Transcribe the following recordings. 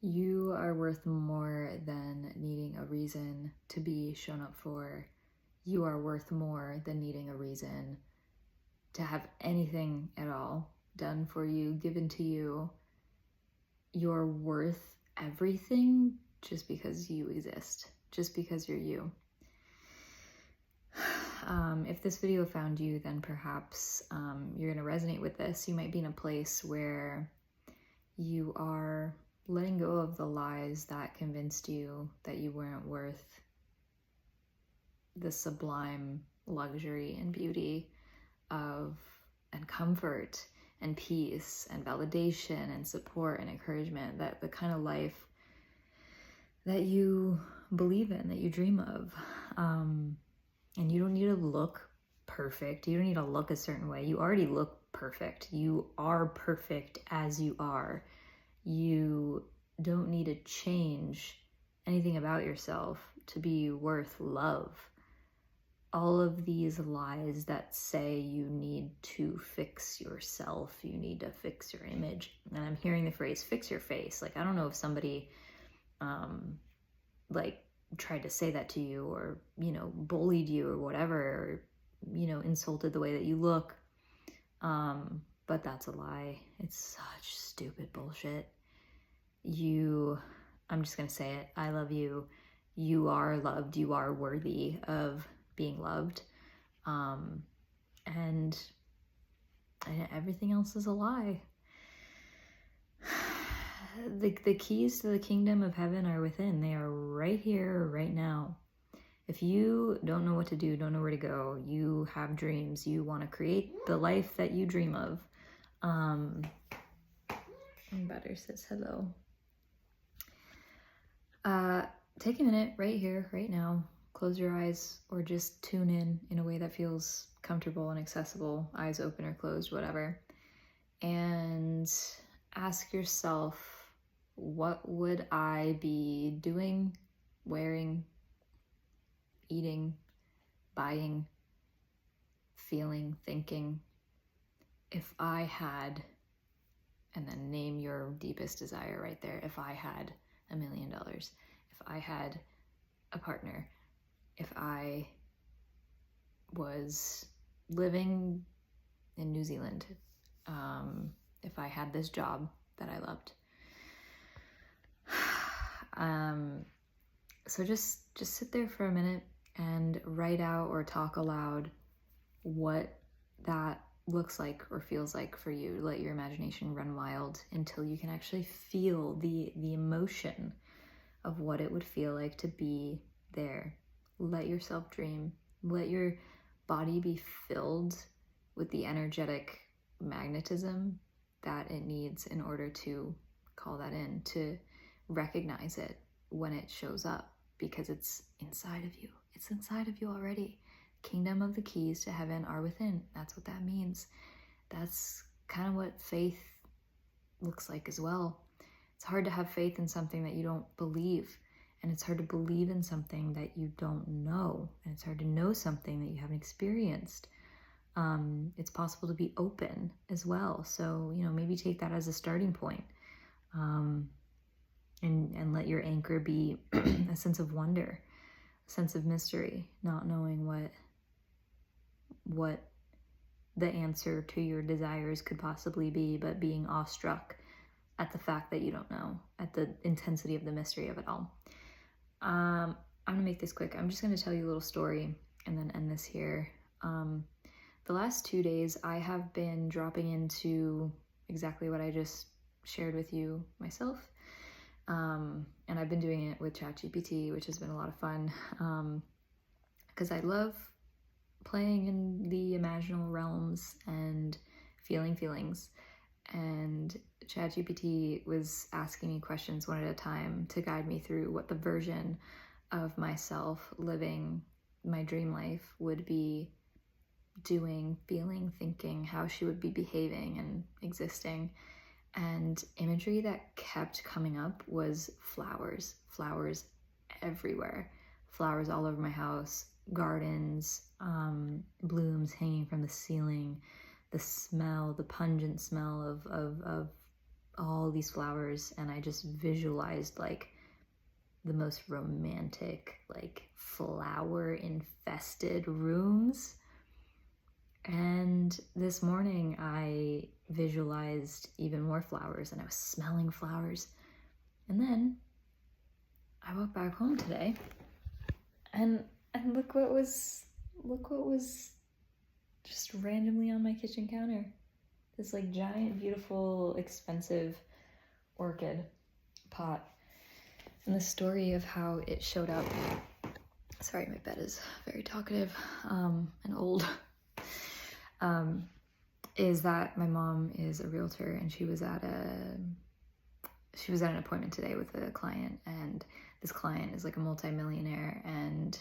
You are worth more than needing a reason to be shown up for. You are worth more than needing a reason to have anything at all done for you, given to you. You're worth everything just because you exist, just because you're you. If this video found you, then perhaps you're going to resonate with this. You might be in a place where you are letting go of the lies that convinced you that you weren't worth the sublime luxury and beauty of and comfort and peace and validation and support and encouragement, that the kind of life that you believe in, that you dream of. And you don't need to look perfect. You don't need to look a certain way. You already look perfect. You are perfect as you are. You don't need to change anything about yourself to be worth love. All of these lies that say you need to fix yourself, you need to fix your image. And I'm hearing the phrase, fix your face. Like, I don't know if somebody tried to say that to you, or, bullied you or whatever, or, insulted the way that you look. But that's a lie. It's such stupid bullshit. I'm just gonna say it. I love you. You are loved. You are worthy of being loved. And everything else is a lie. The keys to the kingdom of heaven are within. They are right here, right now. If you don't know what to do, don't know where to go, you have dreams, you want to create the life that you dream of. Butter says hello. Take a minute right here, right now. Close your eyes or just tune in a way that feels comfortable and accessible, eyes open or closed, whatever. And ask yourself, what would I be doing, wearing, eating, buying, feeling, thinking, if I had, and then name your deepest desire right there. If I had $1 million, if I had a partner, if I was living in New Zealand, if I had this job that I loved. So just sit there for a minute and write out or talk aloud what that looks like or feels like for you. Let your imagination run wild until you can actually feel the emotion of what it would feel like to be there. Let yourself dream. Let your body be filled with the energetic magnetism that it needs in order to call that in, to recognize it when it shows up, because it's inside of you. It's inside of you already. Kingdom of the keys to heaven are within. That's what that means. That's kind of what faith looks like as well. It's hard to have faith in something that you don't believe, and it's hard to believe in something that you don't know, and it's hard to know something that you haven't experienced. It's possible to be open as well. So, maybe take that as a starting point, and let your anchor be a sense of wonder, a sense of mystery, not knowing what the answer to your desires could possibly be, but being awestruck at the fact that you don't know, at the intensity of the mystery of it all. I'm gonna make this quick. I'm just gonna tell you a little story and then end this here. The last 2 days, I have been dropping into exactly what I just shared with you myself. And I've been doing it with ChatGPT, which has been a lot of fun, because I love playing in the imaginal realms and feeling feelings. And ChatGPT was asking me questions one at a time to guide me through what the version of myself living my dream life would be doing, feeling, thinking, how she would be behaving and existing. And imagery that kept coming up was flowers everywhere, flowers all over my house, gardens, blooms hanging from the ceiling, the smell, the pungent smell of all these flowers, and I just visualized like the most romantic, like flower infested rooms. And this morning I visualized even more flowers, and I was smelling flowers. And then I walked back home today, and look what was just randomly on my kitchen counter. This like giant, beautiful, expensive orchid pot. And the story of how it showed up. Sorry, my bed is very talkative and old. Is that my mom is a realtor, and she was at an appointment today with a client, and this client is like a multimillionaire, and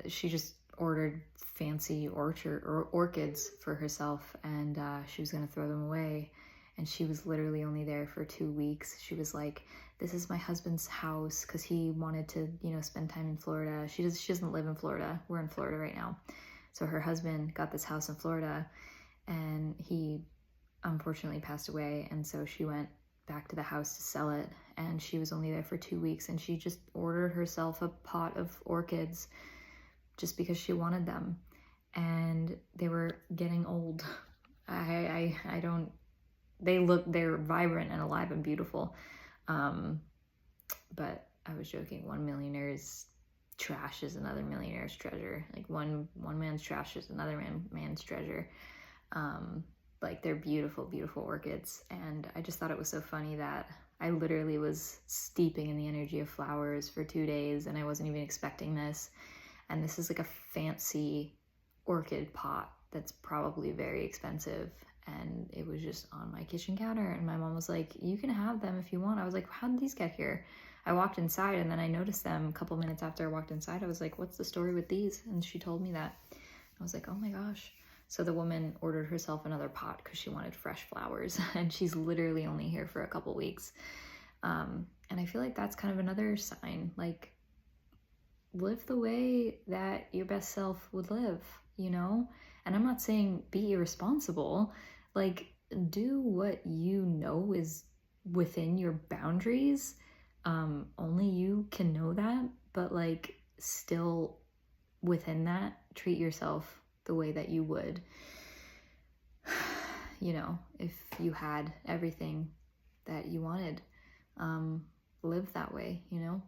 she just ordered fancy orchids for herself, and she was gonna throw them away, and she was literally only there for 2 weeks. She was like, this is my husband's house, because he wanted to, you know, spend time in Florida. She doesn't live in Florida. We're in Florida right now. So her husband got this house in Florida, and he unfortunately passed away, and so she went back to the house to sell it, and she was only there for 2 weeks, and she just ordered herself a pot of orchids just because she wanted them, and they were getting old. They're vibrant and alive and beautiful, but I was joking. One millionaire's trash is another millionaire's treasure. Like one man's trash is another man's treasure. Like they're beautiful, beautiful orchids. And I just thought it was so funny that I literally was steeping in the energy of flowers for 2 days, and I wasn't even expecting this. And this is like a fancy orchid pot that's probably very expensive. And it was just on my kitchen counter, and my mom was like, you can have them if you want. I was like, how did these get here? I walked inside, and then I noticed them a couple minutes after I walked inside. I was like, what's the story with these? And she told me that. I was like, oh my gosh. So the woman ordered herself another pot because she wanted fresh flowers, and she's literally only here for a couple weeks. And I feel like that's kind of another sign, like, live the way that your best self would live, you know? And I'm not saying be irresponsible, like, do what you know is within your boundaries. Only you can know that, but like, still within that, treat yourself the way that you would, you know, if you had everything that you wanted. Live that way, you know?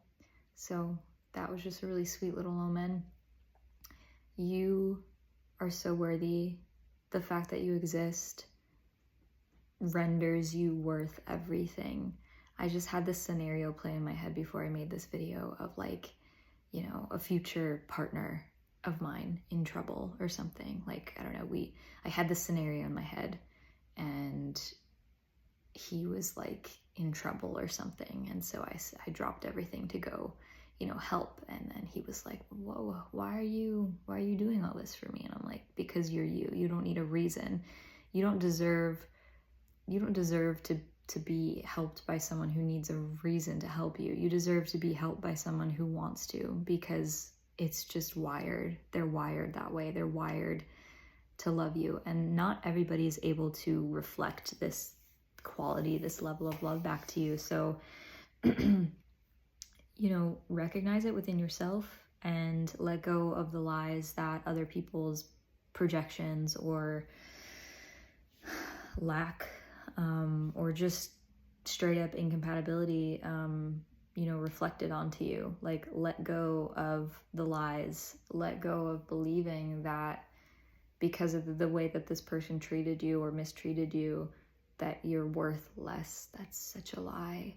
So that was just a really sweet little omen. You are so worthy. The fact that you exist renders you worth everything. I just had this scenario play in my head before I made this video of like, you know, a future partner of mine in trouble or something. Like, I don't know, I had this scenario in my head, and he was like in trouble or something. And so I dropped everything to go, you know, help. And then he was like, whoa, why are you doing all this for me? And I'm like, because you're you. You don't need a reason. You don't deserve to be helped by someone who needs a reason to help you. You deserve to be helped by someone who wants to, because it's just wired. They're wired that way. They're wired to love you. And not everybody is able to reflect this quality, this level of love back to you. So, you know, recognize it within yourself and let go of the lies that other people's projections or lack or just straight up incompatibility, you know, reflected onto you. Like, let go of the lies, let go of believing that because of the way that this person treated you or mistreated you, that you're worth less. That's such a lie.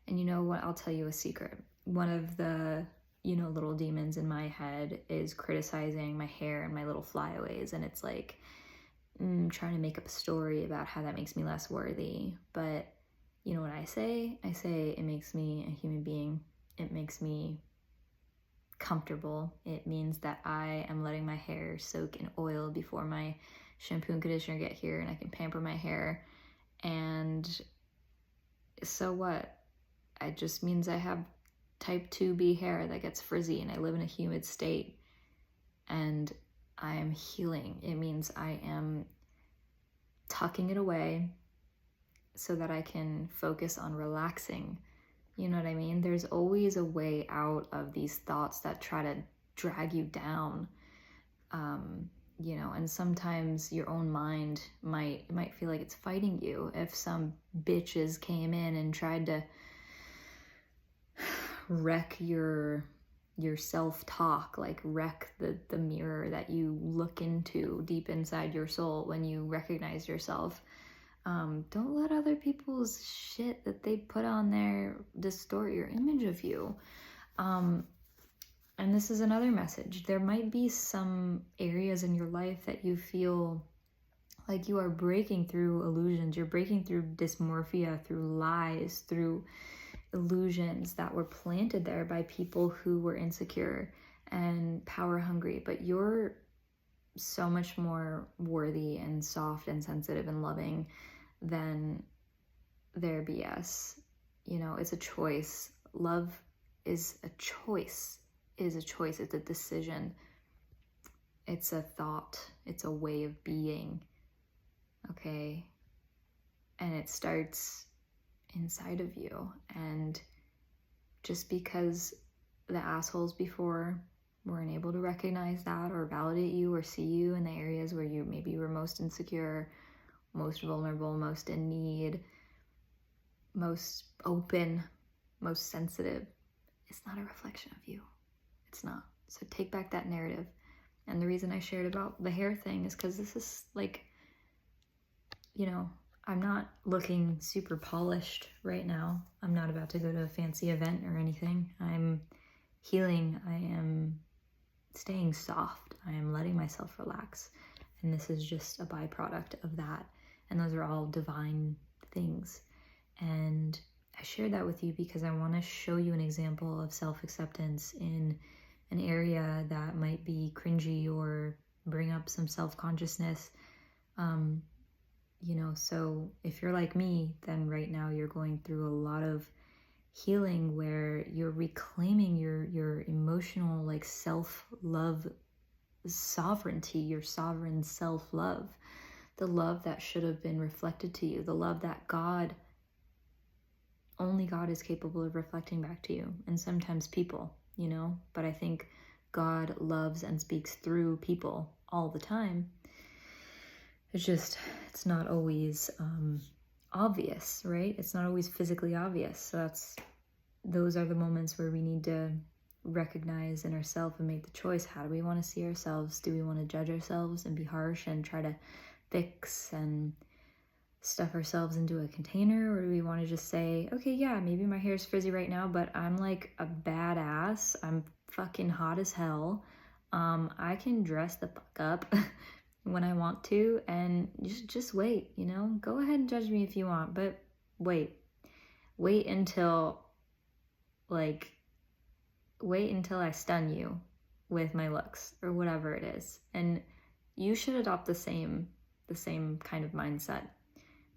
And you know what? I'll tell you a secret. One of the, you know, little demons in my head is criticizing my hair and my little flyaways. And it's like, trying to make up a story about how that makes me less worthy. But you know what I say? I say it makes me a human being. It makes me comfortable. It means that I am letting my hair soak in oil before my shampoo and conditioner get here, and I can pamper my hair. And so what? It just means I have type 2B hair that gets frizzy, and I live in a humid state, and I am healing. It means I am tucking it away, so that I can focus on relaxing. You know what I mean? There's always a way out of these thoughts that try to drag you down. You know, and sometimes your own mind might feel like it's fighting you. If some bitches came in and tried to wreck your self-talk, like wreck the mirror that you look into deep inside your soul when you recognize yourself. Don't let other people's shit that they put on there distort your image of you. And this is another message. There might be some areas in your life that you feel like you are breaking through illusions. You're breaking through dysmorphia, through lies, through illusions that were planted there by people who were insecure and power hungry. But you're so much more worthy and soft and sensitive and loving than their BS. You know, it's a choice. Love is a choice. It is a choice. It's a decision. It's a thought. It's a way of being. Okay? And it starts inside of you. And just because the assholes before weren't able to recognize that or validate you or see you in the areas where you maybe were most insecure, most vulnerable, most in need, most open, most sensitive, it's not a reflection of you. It's not. So take back that narrative. And the reason I shared about the hair thing is because this is like, you know, I'm not looking super polished right now. I'm not about to go to a fancy event or anything. I'm healing. I am staying soft. I am letting myself relax. And this is just a byproduct of that. And those are all divine things. And I shared that with you because I want to show you an example of self-acceptance in an area that might be cringy or bring up some self-consciousness. You know, so if you're like me, then right now you're going through a lot of healing where you're reclaiming your emotional, like, self-love sovereignty, your sovereign self-love, the love that should have been reflected to you, the love that only God is capable of reflecting back to you, and sometimes people, you know, but I think God loves and speaks through people all the time. It's not always obvious, right? It's not always physically obvious. So those are the moments where we need to recognize in ourselves and make the choice. How do we want to see ourselves? Do we want to judge ourselves and be harsh and try to fix and stuff ourselves into a container? Or do we want to just say, okay, yeah, maybe my hair is frizzy right now, but I'm like a badass. I'm fucking hot as hell. I can dress the fuck up when I want to, and just wait, you know? Go ahead and judge me if you want, but wait until I stun you with my looks or whatever it is. And you should adopt the same kind of mindset.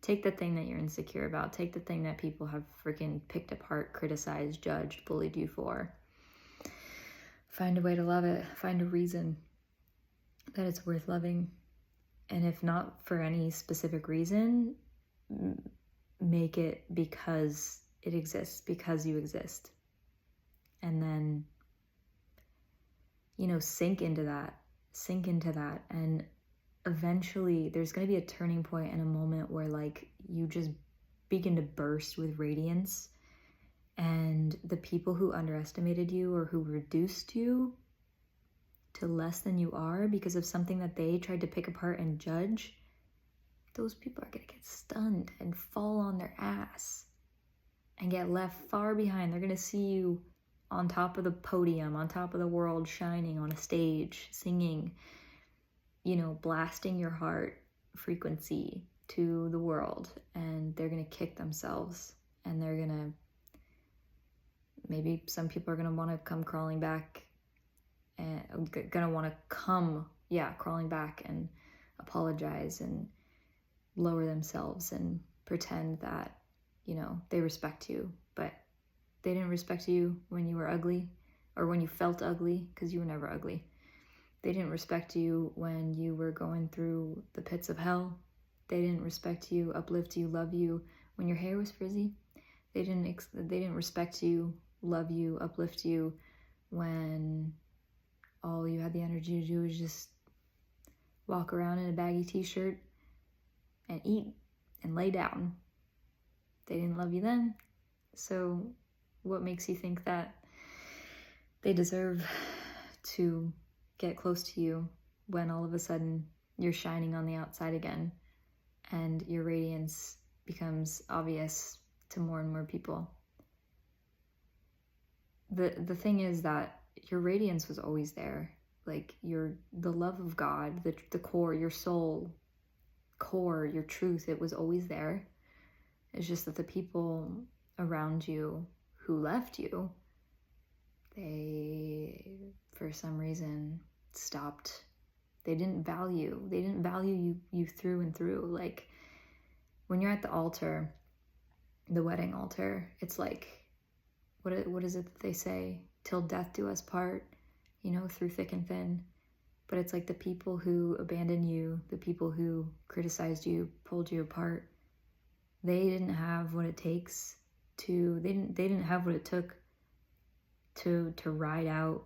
Take the thing that you're insecure about, take the thing that people have freaking picked apart, criticized, judged, bullied you for. Find a way to love it. Find a reason that it's worth loving. And if not for any specific reason, make it because it exists, because you exist. And then, you know, sink into that. And eventually there's going to be a turning point and a moment where, like, you just begin to burst with radiance. And the people who underestimated you or who reduced you to less than you are because of something that they tried to pick apart and judge, those people are going to get stunned and fall on their ass and get left far behind. They're going to see you on top of the podium, on top of the world, shining on a stage, singing, you know, blasting your heart frequency to the world. And they're going to kick themselves, and they're going to, maybe some people are going to want to come crawling back and gonna want to crawling back and apologize and lower themselves and pretend that, you know, they respect you, but they didn't respect you when you were ugly or when you felt ugly, because you were never ugly. They didn't respect you when you were going through the pits of hell. They didn't respect you, uplift you, love you when your hair was frizzy. They didn't respect you, love you, uplift you when all you had the energy to do was just walk around in a baggy t-shirt and eat and lay down. They didn't love you then. So what makes you think that they deserve to get close to you when all of a sudden you're shining on the outside again and your radiance becomes obvious to more and more people? The thing is that your radiance was always there. Like the love of God, the core, your soul core, your truth, it was always there. It's just that the people around you who left you, they, for some reason, stopped. They didn't value you through and through. Like, when you're at the altar, the wedding altar, it's like, what is it that they say? Till death do us part, you know, through thick and thin. But it's like the people who abandoned you, the people who criticized you, pulled you apart, they didn't have what it takes to, they didn't have what it took to ride out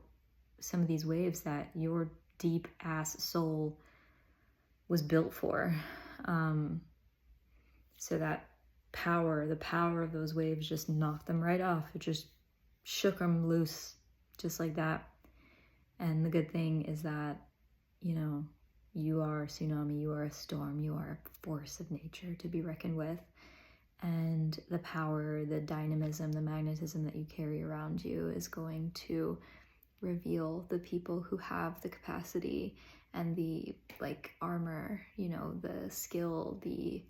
some of these waves that your deep ass soul was built for. So that the power of those waves just knocked them right off. It just shook them loose, just like that. And the good thing is that, you know, you are a tsunami, you are a storm, you are a force of nature to be reckoned with. And the power, the dynamism, the magnetism that you carry around you is going to reveal the people who have the capacity and the, like, armor, you know, the skill, the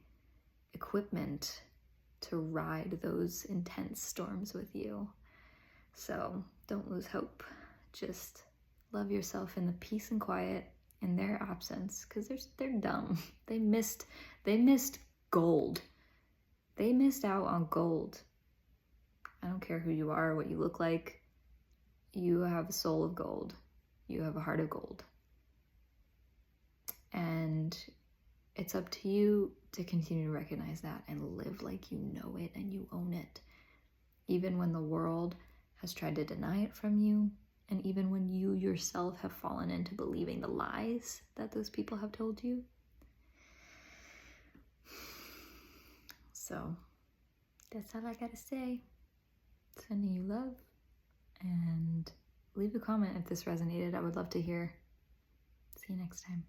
equipment to ride those intense storms with you. So don't lose hope. Just love yourself in the peace and quiet in their absence, because they're dumb. They missed gold. They missed out on gold. I don't care who you are or what you look like. You have a soul of gold. You have a heart of gold. And it's up to you to continue to recognize that and live like you know it and you own it. Even when the world has tried to deny it from you, and even when you yourself have fallen into believing the lies that those people have told you. So that's all I gotta say. Sending you love, and leave a comment if this resonated. I would love to hear. See you next time.